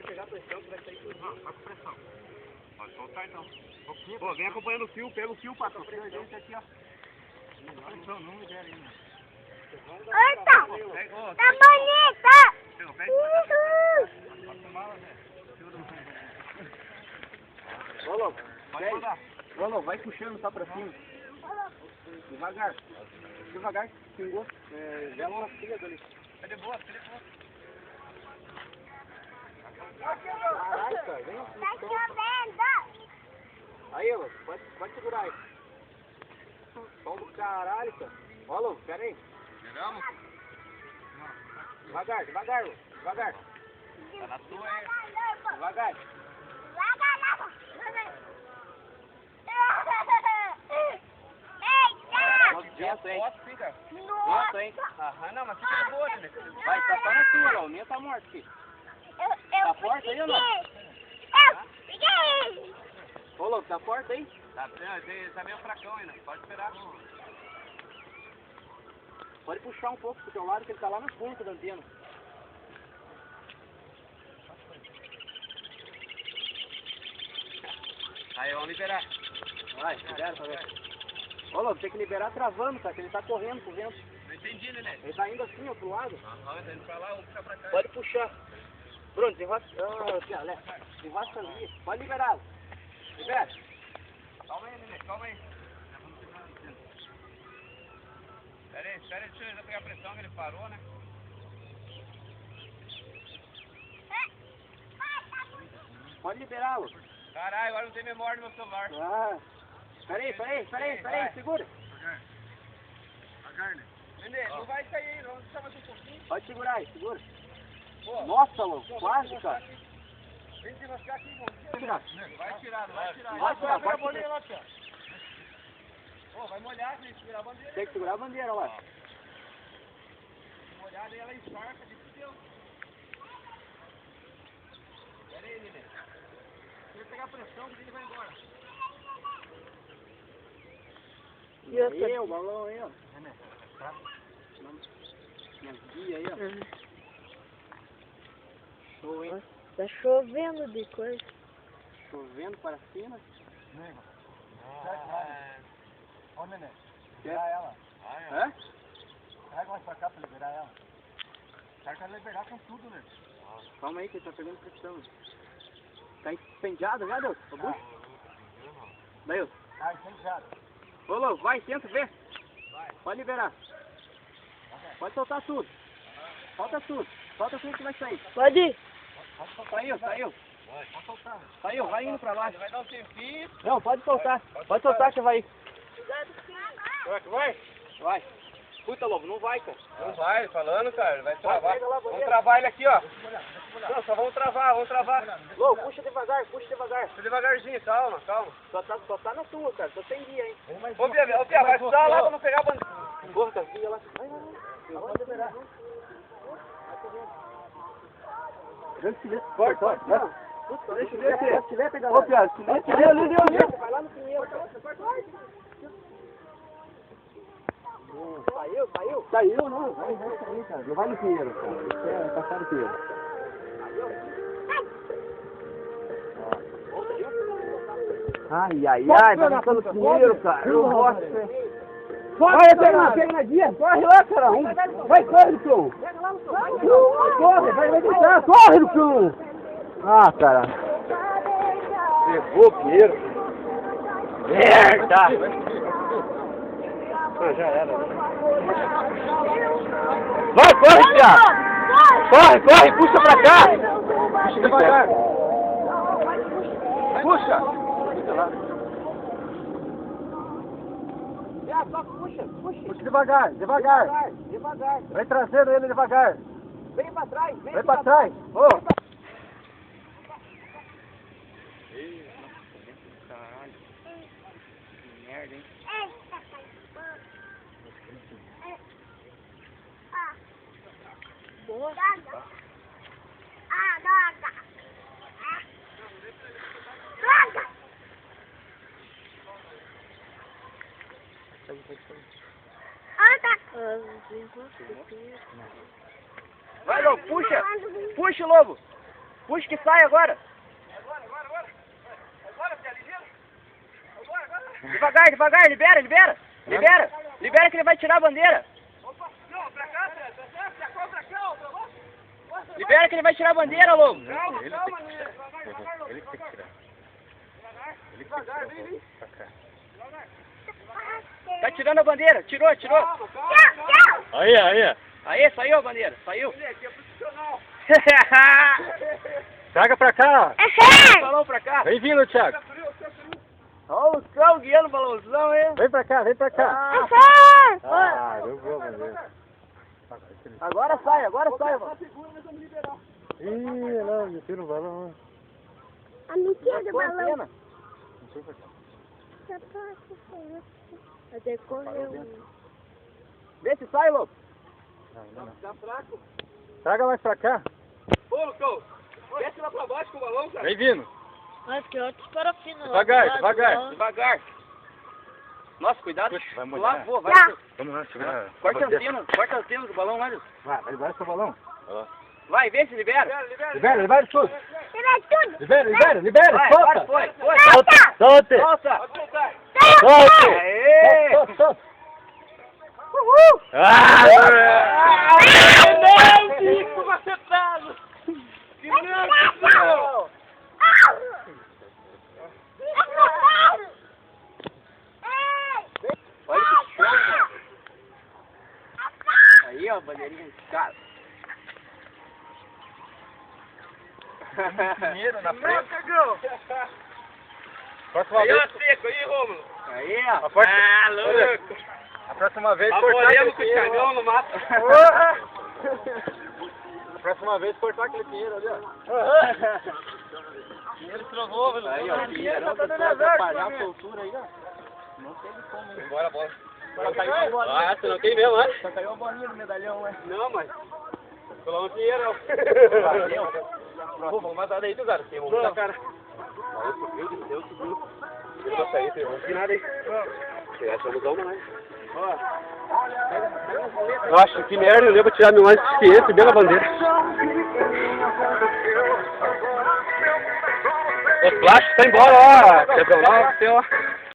Pode pegar a pressão que vai sair tudo. Não, vai com pressão. Pode soltar então. Pô, vem acompanhando o fio, pega o fio, patrão. Esse aqui, ó. Pressão, não libera ainda. Eita! Tá bonita! Ô, louco. Pode mandar. Ô, louco, vai puxando só pra cima. Devagar. Devagar, pingou. Vela nas pilhas ali. Cadê boa? Cadê boa? Caralho, cara, vem assim. Tá chovendo! Aí, louco, pode segurar aí. Som do caralho, cara. Ó, louco, pera aí. Chegamos? Devagar, devagar, louco. Devagar. Tá na tua aí. Devagar. Vento, hein? Posso, fica. Vento, hein? Aham, não, mas fica de boa, né? Vai, tá só na tua, lá. O minha tá morto, filho. Tá forte aí ou não? Ô, louco, tá forte aí? Tá meio fracão ainda. Pode esperar. Pode puxar um pouco pro teu lado, que ele tá lá na ponta da antena. Aí, vamos liberar. Vai, libera pra ver. Ô, louco, tem que liberar travando, cara, que ele tá correndo com o vento. Não entendi, né? Ele tá indo assim, ó, pro lado. Aham, tá indo pra lá, vamos puxar pra cá. Pode puxar. Bruno, desenrosca. Desenrosca ali. Pode liberar. Libera. Calma aí, Nenê, calma aí. Pera aí, deixa eu pegar a pressão que ele parou, né? Pode liberá-lo. Caralho, agora não tem memória no meu celular. Ah. Peraí, segura. Devagar, né? Nenê, não vai sair aí, vamos deixar mais um pouquinho. Pode segurar aí, segura. Pô, Nossa, louco, quase, cara. Vem se rascar aqui, irmão. Tirar. Vai tirar, não vai tirar. Vai tirar, Vai pode a bandeira lá, tia. Ô, vai molhar, tem que segurar a bandeira. Tem que segurar a bandeira lá. Molhada e ela encharca de fudeu. Pera aí, Nenê. Se ele pegar pressão, ele vai embora. E aí, o balão aí, ó. Minha guia aí, ó. Show, hein? Tá chovendo de coisa. Chovendo para cima. Ó, Nenê. Quer? Liberar ela. Hã? Pega mais pra cá pra liberar ela. O cara quer liberar com tudo, né? Calma aí que ele tá pegando pressão. Tá incendiado já, Deus? O bucho? Daí, Ah, incendiado. ô, louco, vai, tenta ver. Vai. Pode liberar. Pode soltar tudo. Solta tudo. Solta tudo que vai sair. Pode ir. Saiu. Vai soltar. Saiu, vai indo pra lá. Ele vai dar um tempinho. Não, pode soltar. Pode soltar que vai ir. Será que vai? Vai. Puta, Lobo, não vai, cara. Não vai, falando, cara. Vai travar. pega lá, Vamos bandeira. travar ele aqui, ó. Não, só vamos travar. Lobo, puxa devagar. Deixa devagarzinho, calma. Só tá na tua, cara. Só tem guia, hein. Ô, Pia, vai estudar lá pra não pegar a bandeira. Porra, tá guia lá. Vai liberar. Corta. Deixa eu ver aqui. Se tiver, pega lá. Ô, Pia, se tiver ali. Vai lá no primeiro. Saiu, não. Vai sair, cara. Não vai no pinheiro, cara. Isso é passar no pinheiro. Ai, vai passar no pinheiro, cara. Eu gosto. Vai, pega na guia. Corre lá, cara. Vai, corre, Lucão. Corre, vai tentar. Corre, Lucão. Ah, cara. Pegou o pinheiro. Merda. Já era. Vai, corre, Pia! Corre, puxa pra cá! Puxa devagar! Puxa! Puxa devagar! Vai trazendo ele devagar! Vem pra trás! Vem pra trás! Ô! Caralho! Que merda, hein? Droga! Vai, Lobo, puxa! Puxa, Lobo! Puxa que sai agora. Devagar, devagar, libera, libera. Libera, libera que ele vai tirar a bandeira. Libera que ele vai tirar a bandeira, Lobo. Ele que tem que tirar. Ele que tem que tirar. Pra cá. Tá tirando a bandeira, tirou, tirou. Aí, aí. Aí, saiu a bandeira, saiu. Traga pra cá. Balão pra cá. Vem vindo, Thiago. Olha o Lucão guiando o balãozão, hein? Vem pra cá, vem pra cá. Ah, eu vou, bandeira. agora sai, mano. Ih, não, me tira o balão. A mentira do balão. Não sei pra cá. Até correu. Vê se sai, Lobo. Não. Tá fraco. Traga mais pra cá. Ô, Lucão, desce lá pra baixo com o balão, cara. Vem vindo. Mas que outros parafinas. Devagar, devagar. Devagar. Nossa, cuidado. Puxa, vai Lá, molhar. vou, vai. Vamos lá, segura. Corta a antena do balão, olha. Vai libera seu balão. Vai, vê se libera. Libera tudo. Libera tudo. Libera, Vai, solta. agora foi. Solta. Solta. Solta. Solta. Aê! Solta. Ah! Não, bico macetado! Que não! Olha que show! Aí, ó, bandeirinha de cara. Dinheiro na frente. Próxima Aí, vez. ó, seco, aí, Rômulo. Aí, ó. Ah, louco. A próxima vez Abolemos com o Thiagão no mato. A próxima vez cortar aquele dinheiro ali, ó. Dinheiro trovou, velho. Aí, ó, dinheiro tá dando atrapalhar a soltura aí, ó. Não tem como, hein? Bora a bola. Só caiu uma bolinha. Ah, você não tem mesmo, né? Só caiu uma bolinha no medalhão, né? Não, mas... Colou um dinheiro, Pô, vamos matar daí, tu, cara. Tem um na cara. Subiu. Ele vai sair, tem um que nada aí. Pegar essa ilusão, não é? Nossa, que merda, eu devo tirar meu antes que esse, bem na bandeira. Os plásticos tá embora, ó. Quer ver lá?